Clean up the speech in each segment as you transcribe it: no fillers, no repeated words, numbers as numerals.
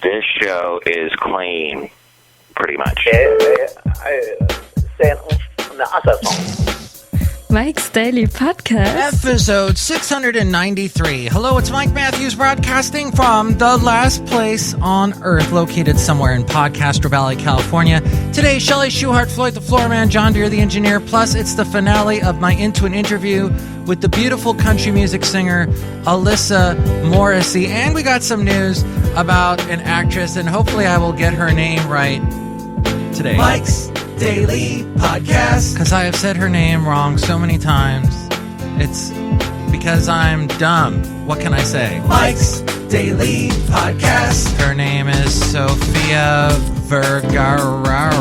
This show is clean, pretty much. Mike's Daily Podcast. Episode 693. Hello, it's Mike Matthews broadcasting from the last place on earth, located somewhere in Podcaster Valley, California. Today, Shelley Shuhart, Floyd the Floorman, John Deere the Engineer, plus it's the finale of my Into an Interview with the beautiful country music singer, Alyssa Morrissey. And we got some news about an actress, and hopefully I will get her name right today. Mike's Daily Podcast. Because I have said her name wrong so many times. It's because I'm dumb. What can I say? Mike's Daily Podcast. Her name is Sofia Vergara.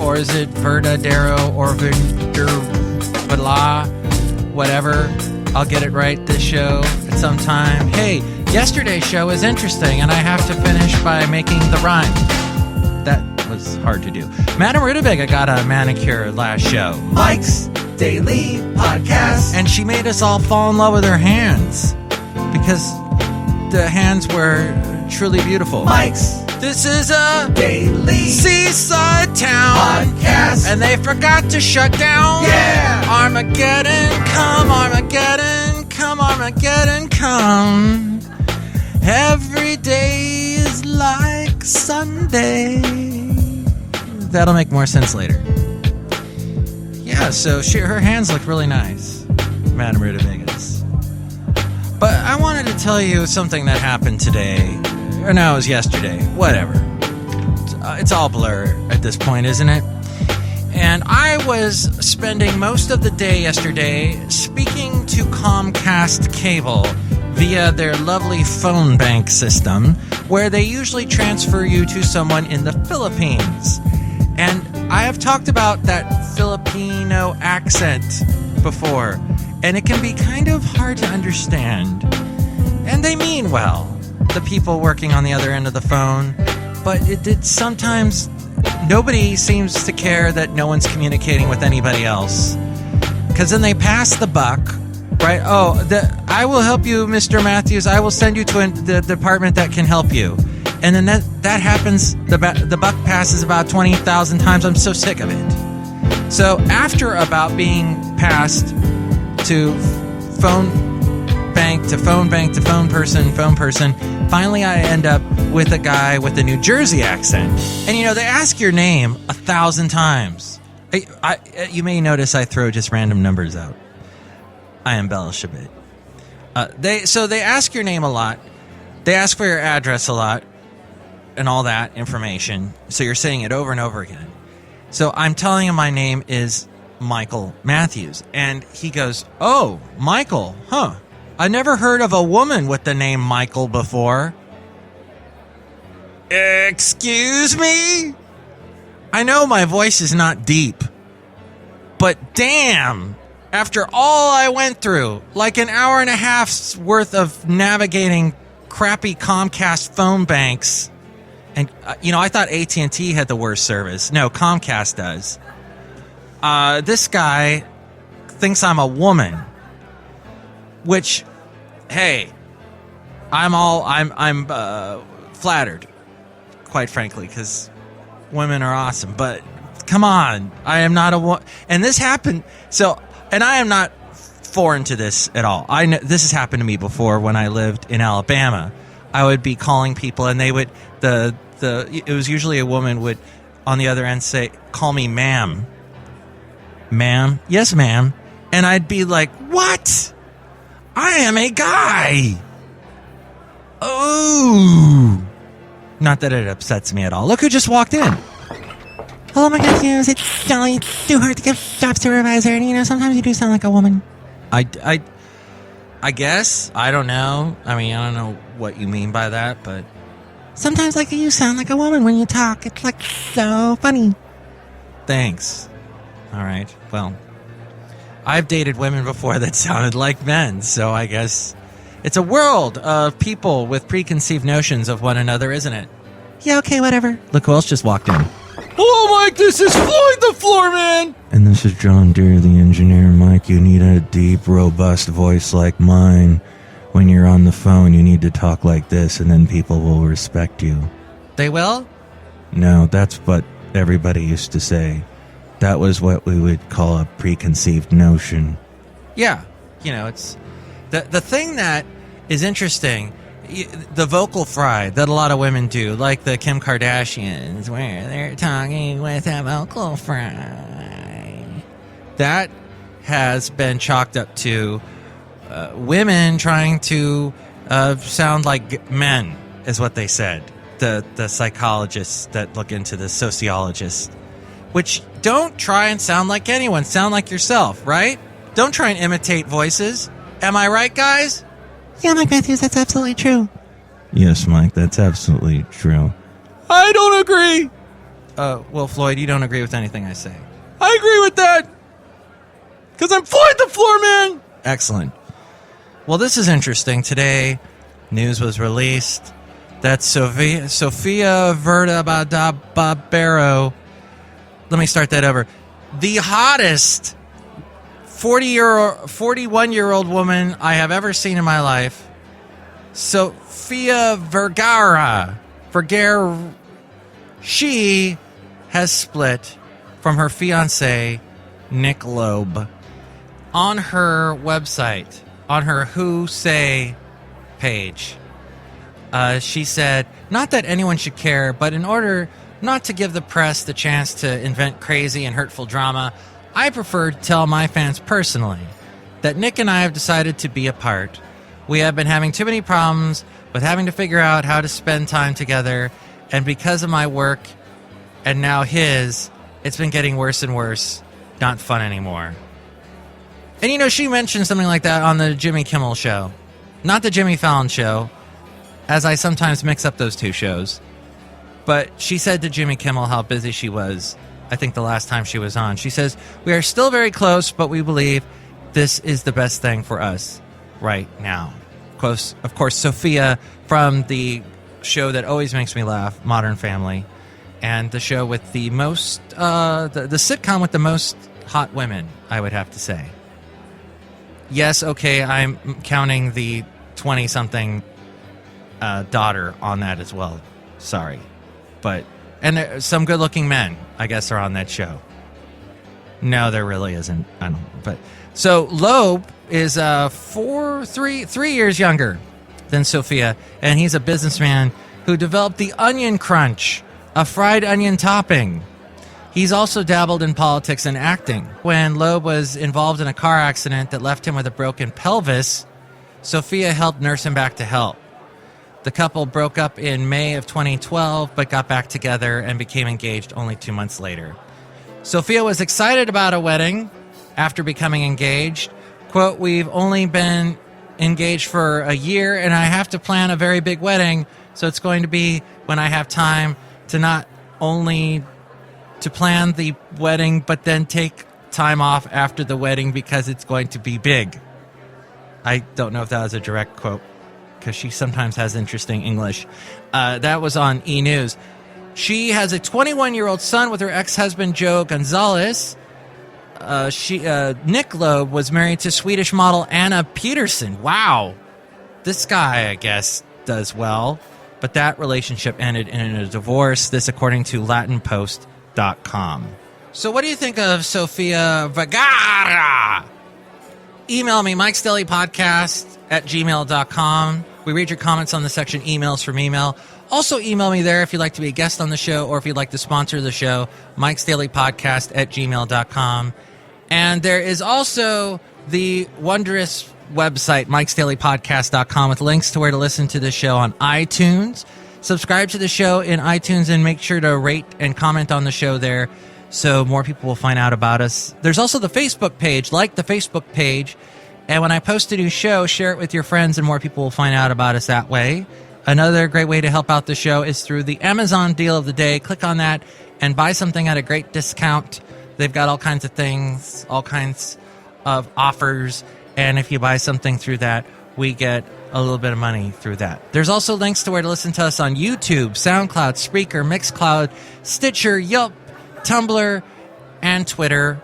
Or is it Verdadero or Verdadero? Whatever. I'll get it right this show at some time. Hey, yesterday's show was interesting, and I have to finish by making the rhyme. That was hard to do. Madame Rutabaga got a manicure last show. Mike's Daily Podcast. And she made us all fall in love with her hands. Because the hands were truly beautiful. Mike's This is a Daily seaside town. Podcast. And they forgot to shut down. Yeah. Armageddon, come, Armageddon, come, Armageddon, come. Every day is like Sunday. That'll make more sense later. Yeah, so her hands look really nice, Madame Rutavaga's. But I wanted to tell you something that happened today. Or no, it was yesterday. Whatever. It's all blur at this point, isn't it? And I was spending most of the day yesterday speaking to Comcast Cable via their lovely phone bank system, where they usually transfer you to someone in the Philippines. And I have talked about that Filipino accent before, and it can be kind of hard to understand. And they mean well, the people working on the other end of the phone, but sometimes nobody seems to care that no one's communicating with anybody else. Because then they pass the buck. Right? Oh, I will help you, Mr. Matthews. I will send you to the department that can help you. And then that happens. The buck passes about 20,000 times. I'm so sick of it. So after about being passed to phone bank to phone bank to phone person, finally I end up with a guy with a New Jersey accent. And they ask your name 1,000 times. You may notice I throw just random numbers out. I embellish a bit. They ask your name a lot. They ask for your address a lot and all that information. So you're saying it over and over again. So I'm telling him my name is Michael Matthews. And he goes, "Oh, Michael, huh? I never heard of a woman with the name Michael before." Excuse me? I know my voice is not deep, but damn. After all I went through, like an hour and a half's worth of navigating crappy Comcast phone banks, and I thought AT&T had the worst service. No, Comcast does. This guy thinks I'm a woman, which, hey, I'm flattered, quite frankly, because women are awesome. But come on, I am not a woman, and this happened. And I am not foreign to this at all. I know this has happened to me before when I lived in Alabama. I would be calling people, and they would it was usually a woman would on the other end say, "Call me ma'am." Ma'am? Yes, ma'am. And I'd be like, "What? I am a guy." Oh, not that it upsets me at all. Look who just walked in. "Hello, my Matthews. It's Shelley Shuhart, the gift shop supervisor. And, sometimes you do sound like a woman." I guess. I don't know. I mean, I don't know what you mean by that, but sometimes, you sound like a woman when you talk. It's, so funny. Thanks. All right. Well, I've dated women before that sounded like men, so I guess it's a world of people with preconceived notions of one another, isn't it? Yeah, okay, whatever. Look who else just walked in. "Hello, Mike, this is Floyd the Floorman." "And this is John Deere the Engineer. Mike, you need a deep, robust voice like mine. when you're on the phone, you need to talk like this, and then people will respect you. They will? No, that's what everybody used to say. That was what we would call a preconceived notion. Yeah. It's the thing that is interesting, the vocal fry that a lot of women do, like the Kim Kardashians, where they're talking with a vocal fry. That has been chalked up to women trying to sound like men, is what they said. The psychologists that look into the sociologists. Which, don't try and sound like anyone. Sound like yourself, right? Don't try and imitate voices. Am I right, guys? Yeah, Mike Matthews, that's absolutely true. Yes, Mike, that's absolutely true. I don't agree. Well, Floyd, you don't agree with anything I say. I agree with that. Because I'm Floyd the Floor Man. Excellent. Well, this is interesting. Today, news was released that Sofia Vergara, let me start that over. The hottest 41-year-old woman I have ever seen in my life, Sofia Vergara, she has split from her fiancé, Nick Loeb. On her website, on her Who Say page, she said, not that anyone should care, but in order not to give the press the chance to invent crazy and hurtful drama, I prefer to tell my fans personally that Nick and I have decided to be apart. We have been having too many problems with having to figure out how to spend time together, and because of my work and now his, it's been getting worse and worse. Not fun anymore. And she mentioned something like that on the Jimmy Kimmel show. Not the Jimmy Fallon show, as I sometimes mix up those two shows. But she said to Jimmy Kimmel how busy she was, I think the last time she was on. She says, we are still very close, but we believe this is the best thing for us right now. Of course, Sofia from the show that always makes me laugh, Modern Family, and the show with the most, the sitcom with the most hot women, I would have to say. Yes, okay, I'm counting the 20-something daughter on that as well. Sorry. And some good-looking men, I guess, are on that show. No, there really isn't. I don't know. But so Loeb is 3 years younger than Sofia, and he's a businessman who developed the Onion Crunch, a fried onion topping. He's also dabbled in politics and acting. When Loeb was involved in a car accident that left him with a broken pelvis, Sofia helped nurse him back to health. The couple broke up in May of 2012, but got back together and became engaged only 2 months later. Sofia was excited about a wedding after becoming engaged. Quote, we've only been engaged for a year, and I have to plan a very big wedding, so it's going to be when I have time to not only to plan the wedding, but then take time off after the wedding because it's going to be big. I don't know if that was a direct quote, because she sometimes has interesting English. That was on E! News. She has a 21-year-old son with her ex-husband, Joe Gonzalez. Nick Loeb was married to Swedish model Anna Peterson. Wow. This guy, I guess, does well. But that relationship ended in a divorce. This according to LatinPost.com. So what do you think of Sofia Vergara? Email me, MikeStellyPodcast@gmail.com. We read your comments on the section emails from email. Also email me there if you'd like to be a guest on the show or if you'd like to sponsor the show, MikeStellyPodcast@gmail.com. And there is also the wondrous website, MikeStellyPodcast.com, with links to where to listen to the show on iTunes. Subscribe to the show in iTunes and make sure to rate and comment on the show there so more people will find out about us. There's also the Facebook page. Like the Facebook page. And when I post a new show, share it with your friends and more people will find out about us that way. Another great way to help out the show is through the Amazon deal of the day. Click on that and buy something at a great discount. They've got all kinds of things, all kinds of offers. And if you buy something through that, we get a little bit of money through that. There's also links to where to listen to us on YouTube, SoundCloud, Spreaker, Mixcloud, Stitcher, Yelp, Tumblr, and Twitter,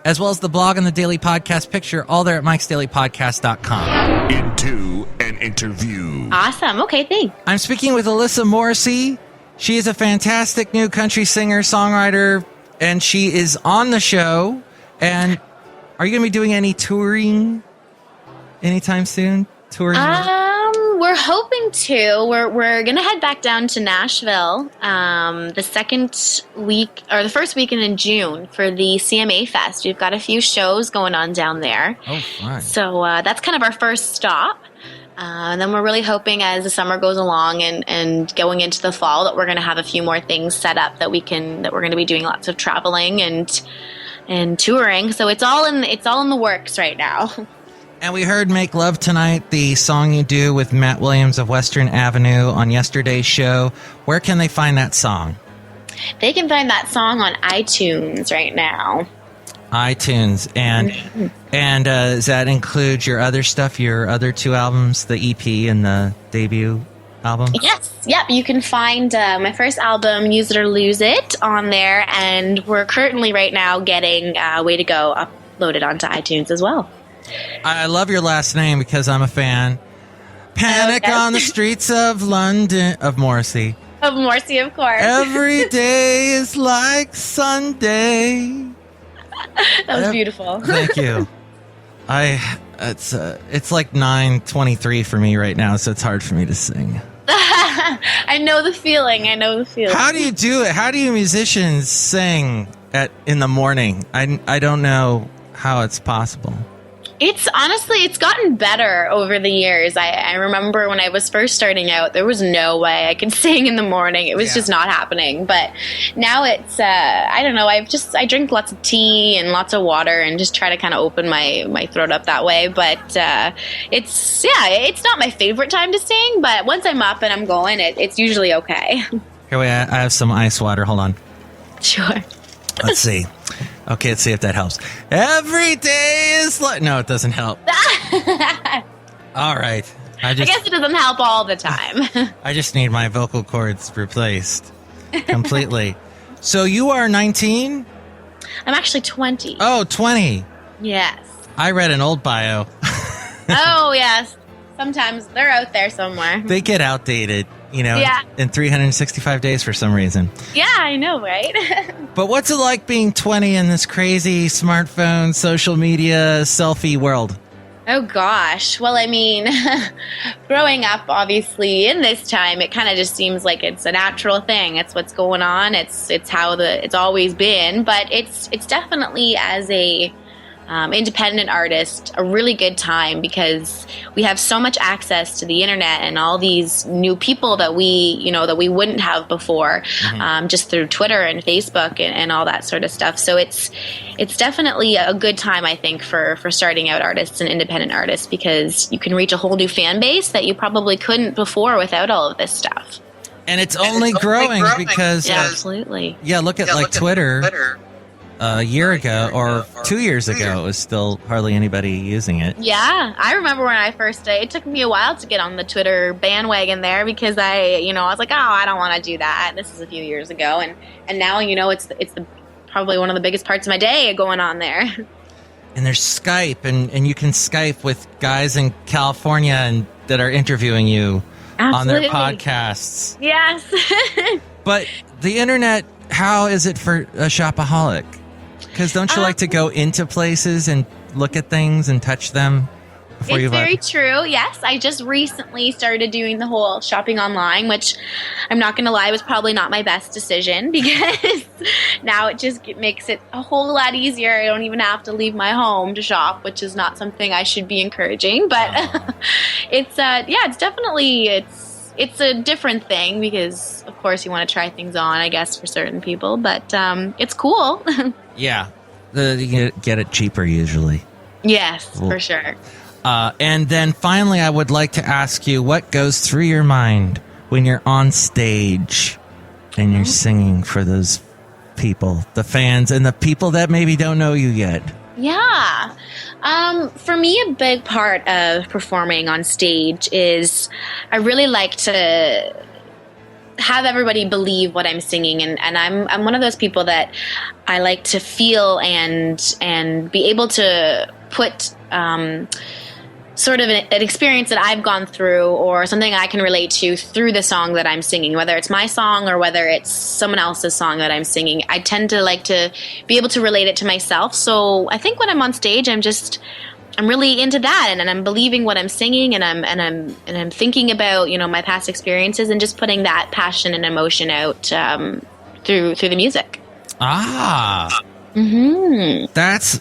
as well as the blog and the daily podcast picture, all there at MikeStellyPodcast.com. Into an an interview. Awesome. Okay, thanks. I'm speaking with Alyssa Morrissey. She is a fantastic new country singer, songwriter, and she is on the show. And are you going to be doing any touring anytime soon? Touring? We're hoping to. We're gonna head back down to Nashville the second week or the first weekend in June for the CMA Fest. We've got a few shows going on down there. Oh, fun. So that's kind of our first stop. And then we're really hoping as the summer goes along and going into the fall that we're going to have a few more things set up that we're going to be doing lots of traveling and touring. So it's all in the works right now. And we heard Make Love Tonight, the song you do with Matt Williams of Western Avenue on yesterday's show. Where can they find that song? They can find that song on iTunes right now. iTunes. And does that include your other stuff, your other two albums, the EP and the debut album? Yes. Yep. You can find my first album, Use It or Lose It, on there. And we're currently right now getting Way to Go uploaded onto iTunes as well. I love your last name because I'm a fan. Panic on the streets of London, of Morrissey. Of Morrissey, of course. Every day is like Sunday. That was beautiful. Thank you. It's like 9:23 for me right now, so it's hard for me to sing. I know the feeling. How do you do it? How do you musicians sing in the morning? I don't know how it's possible. It's gotten better over the years. I remember when I was first starting out, there was no way I could sing in the morning. It was just not happening. But now it's, I don't know, I drink lots of tea and lots of water and just try to kind of open my throat up that way. But it's not my favorite time to sing, but once I'm up and I'm going, it's usually okay. Here, wait, I have some ice water. Hold on. Sure. Let's see. Okay, let's see if that helps. Every day is like... No, it doesn't help. All right. I guess it doesn't help all the time. I just need my vocal cords replaced completely. So you are 19? I'm actually 20. Oh, 20. Yes. I read an old bio. Oh, yes. Sometimes they're out there somewhere. They get outdated, in 365 days for some reason. Yeah, I know, right? But what's it like being 20 in this crazy smartphone, social media, selfie world? Oh, gosh. Well, I mean, growing up, obviously, in this time, it kind of just seems like it's a natural thing. It's what's going on. It's how it's always been. But it's definitely, as a independent artist, a really good time because we have so much access to the internet and all these new people that we wouldn't have before, just through Twitter and Facebook and all that sort of stuff. So it's definitely a good time, I think, for starting out artists and independent artists because you can reach a whole new fan base that you probably couldn't before without all of this stuff. And it's only growing because absolutely. Yeah, look at Twitter. A year ago or 2 years ago, it was still hardly anybody using it. Yeah, I remember when I first it took me a while to get on the Twitter bandwagon there because I was like, oh, I don't want to do that. This is a few years ago, and now it's probably one of the biggest parts of my day going on there. And there's Skype, and you can Skype with guys in California and that are interviewing you on their podcasts. Yes. But the internet, how is it for a shopaholic? Because don't you like to go into places and look at things and touch them before you buy? It's very true, yes. I just recently started doing the whole shopping online, which I'm not going to lie was probably not my best decision because now it just makes it a whole lot easier. I don't even have to leave my home to shop, which is not something I should be encouraging. But it's definitely it's a different thing because, of course, you want to try things on, I guess, for certain people. But it's cool. Yeah. You get it cheaper usually. Yes, for sure. And then finally, I would like to ask you what goes through your mind when you're on stage and you're singing for those people, the fans, and the people that maybe don't know you yet. Yeah. For me, a big part of performing on stage is I really like to have everybody believe what I'm singing, and I'm one of those people that I like to feel and be able to put sort of an experience that I've gone through or something I can relate to through the song that I'm singing, whether it's my song or whether it's someone else's song that I'm singing. I tend to like to be able to relate it to myself. So I think when I'm on stage, I'm really into that, and I'm believing what I'm singing, and I'm thinking about, you know, my past experiences and just putting that passion and emotion out through the music. That's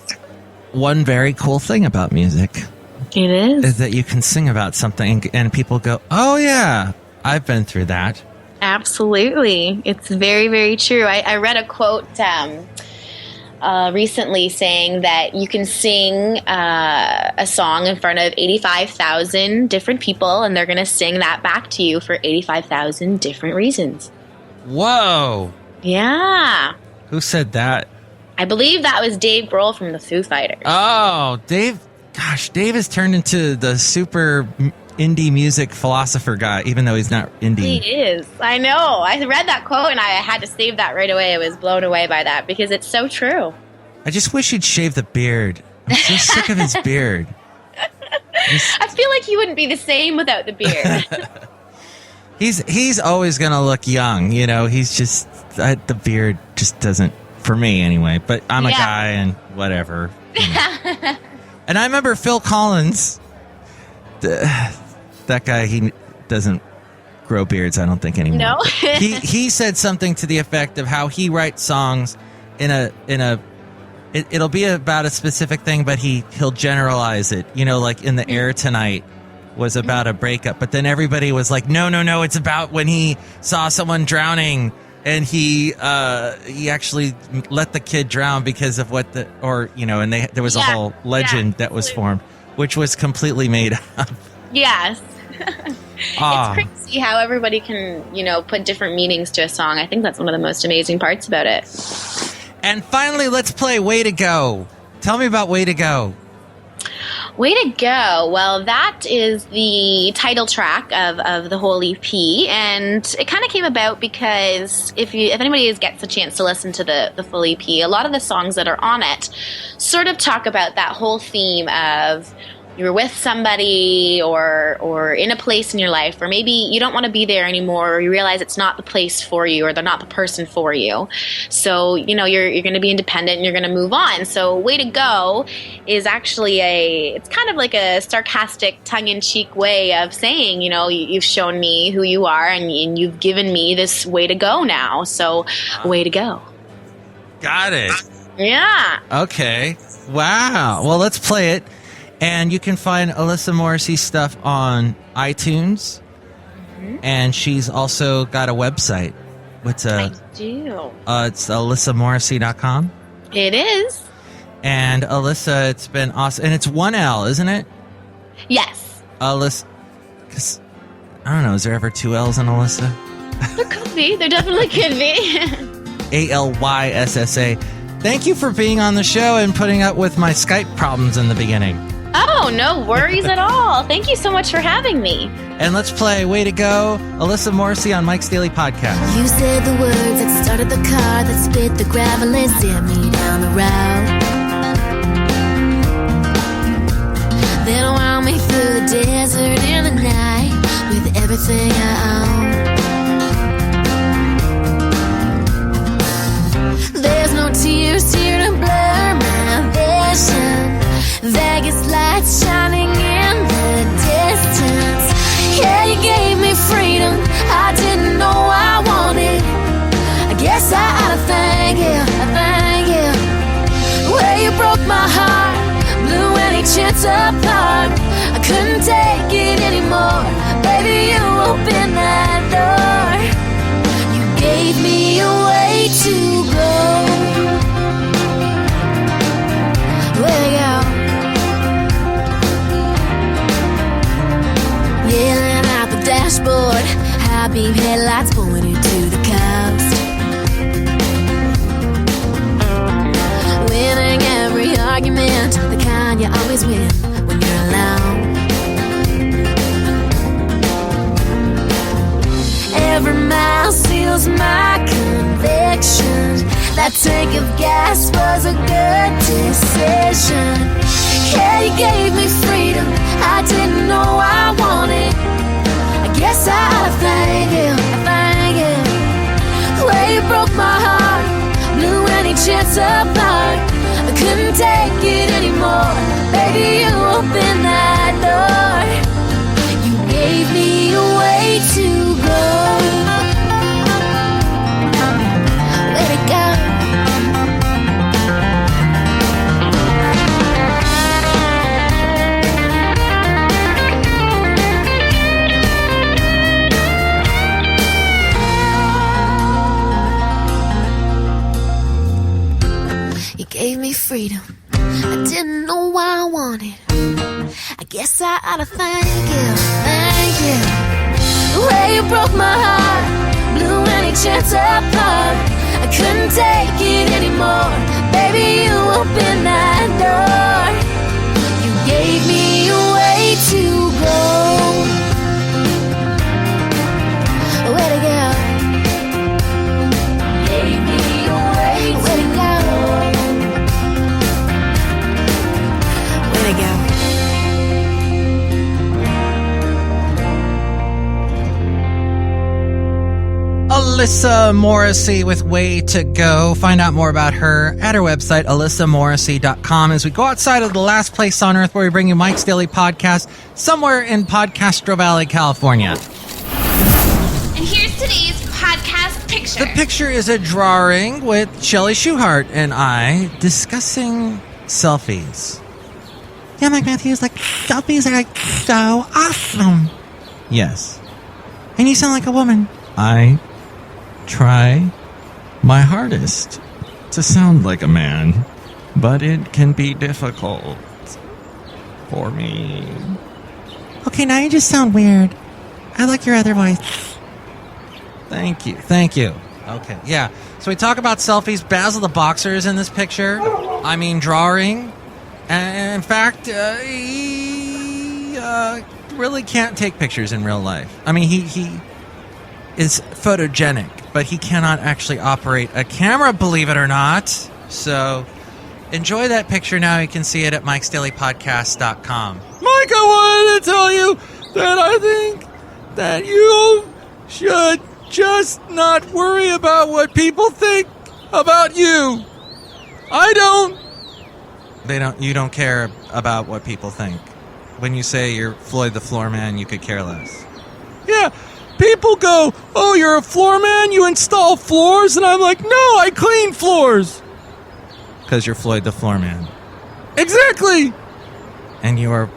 one very cool thing about music. It is that you can sing about something and people go, oh yeah, I've been through that. Absolutely. It's very, very true. I read a quote recently saying that you can sing a song in front of 85,000 different people, and they're going to sing that back to you for 85,000 different reasons. Whoa. Yeah. Who said that? I believe that was Dave Grohl from the Foo Fighters. Oh, Dave. Gosh, Dave has turned into the super indie music philosopher guy, even though he's not indie. He is. I know. I read that quote and I had to save that right away. I was blown away by that because it's so true. I just wish he'd shave the beard. I'm so sick of his beard. I feel like he wouldn't be the same without the beard. He's always going to look young. You know, he's just, the beard just doesn't, for me anyway. But I'm a guy and whatever. You know. And I remember Phil Collins, that guy, he doesn't grow beards, I don't think, anymore. No. he said something to the effect of how he writes songs it'll be about a specific thing, but he'll generalize it. You know, like In the Air Tonight was about a breakup, but then everybody was like, no, it's about when he saw someone drowning and he actually let the kid drown because of and there was a whole legend that was formed, which was completely made up. Yes. It's crazy how everybody can, put different meanings to a song. I think that's one of the most amazing parts about it. And finally, let's play Way to Go. Tell me about Way to Go. Way to Go. Well, that is the title track of the whole EP, and it kind of came about because if anybody gets a chance to listen to the full EP, a lot of the songs that are on it sort of talk about that whole theme of you're with somebody or in a place in your life, or maybe you don't want to be there anymore, or you realize it's not the place for you, or they're not the person for you. So, you're going to be independent and you're going to move on. So Way to Go is actually it's kind of like a sarcastic, tongue-in-cheek way of saying, you've shown me who you are and you've given me this way to go now. So way to go. Got it. Yeah. Okay. Wow. Well, let's play it. And you can find Alyssa Morrissey's stuff on iTunes. Mm-hmm. And she's also got a website. I do. It's alyssamorrissey.com. It is. And Alyssa, it's been awesome. And it's one L, isn't it? Yes. Alyssa. Because, I don't know, is there ever two L's in Alyssa? There could be. There definitely could be. Alyssa. Thank you for being on the show and putting up with my Skype problems in the beginning. Oh, no worries at all. Thank you so much for having me. And let's play Way to Go, Alyssa Morrissey on Mike's Daily Podcast. You said the words that started the car that spit the gravel and sent me down the route. Then wound me through the desert in the night with everything I own. There's no tears here to blur my vision. Vegas lights shining in the distance. Yeah, you gave me freedom I didn't know I wanted. I guess I ought to thank you, Well, you broke my heart, blew any chance apart. I couldn't take it anymore. Baby, you opened that door. You gave me a way to go. Way to go. Yelling out the dashboard, high beam headlights pointed to the coast. Winning every argument, the kind you always win when you're alone. Every mile seals my conviction. That tank of gas was a good decision. Yeah, you gave me freedom I didn't know I wanted. I guess I ought to thank you, the way you broke my heart, blew any chance apart. I couldn't take it anymore. Baby, you opened that door. You gave me a way to go. Let it go. You gave me freedom I didn't know why I wanted. I guess I ought to thank you. The way you broke my heart, blew any chance apart. I couldn't take it anymore. Baby, you opened that door. You gave me a way to go. Where'd it go? Gave me a way to go. Where'd it go? Alyssa Morrissey with Way to Go. Find out more about her at her website, alyssamorrissey.com. As we go outside of the last place on earth where we bring you Mike's Daily Podcast, somewhere in Podcastro Valley, California. And here's today's podcast picture. The picture is a drawing with Shelley Shuhart and I discussing selfies. Yeah, Mike Matthews, like, selfies are like so awesome. Yes. And you sound like a woman. I try my hardest to sound like a man, but it can be difficult for me. Okay, now you just sound weird. I like your other voice. Thank you. Okay, yeah. So we talk about selfies. Basil the Boxer is in this picture. I mean, drawing. And in fact, he really can't take pictures in real life. I mean, he is photogenic, but he cannot actually operate a camera, believe it or not. So enjoy that picture now. You can see it at mikesdailypodcast.com. Mike, I wanted to tell you that I think that you should just not worry about what people think about you. You don't care about what people think. When you say you're Floyd the Floor Man, you could care less. Yeah. People go, oh, you're a floor man? You install floors? And I'm like, no, I clean floors. Because you're Floyd the Floor Man. Exactly. And you're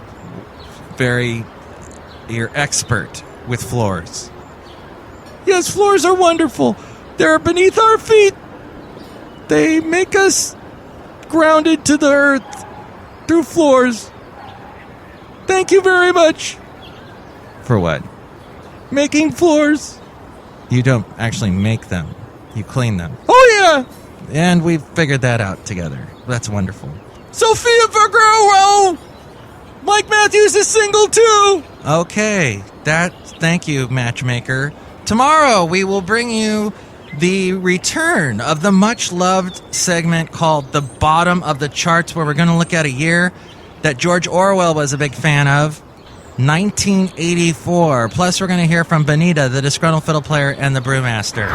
expert with floors. Yes, floors are wonderful. They're beneath our feet. They make us grounded to the earth through floors. Thank you very much. For what? Making floors. You don't actually make them. You clean them. Oh, yeah. And we figured that out together. That's wonderful. Sophia Vergara. Mike Matthews is single, too. Okay. Thank you, matchmaker. Tomorrow, we will bring you the return of the much-loved segment called The Bottom of the Charts, where we're going to look at a year that George Orwell was a big fan of. 1984. Plus, we're going to hear from Benita, the disgruntled fiddle player, and the brewmaster.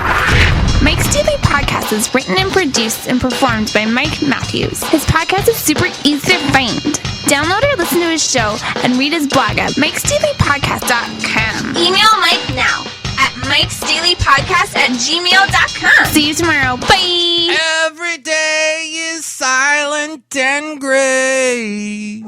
Mike's Daily Podcast is written and produced and performed by Mike Matthews. His podcast is super easy to find. Download or listen to his show and read his blog at mikesdailypodcast.com. Email Mike now at mikesdailypodcast@gmail.com. See you tomorrow. Bye. Every day is silent and gray.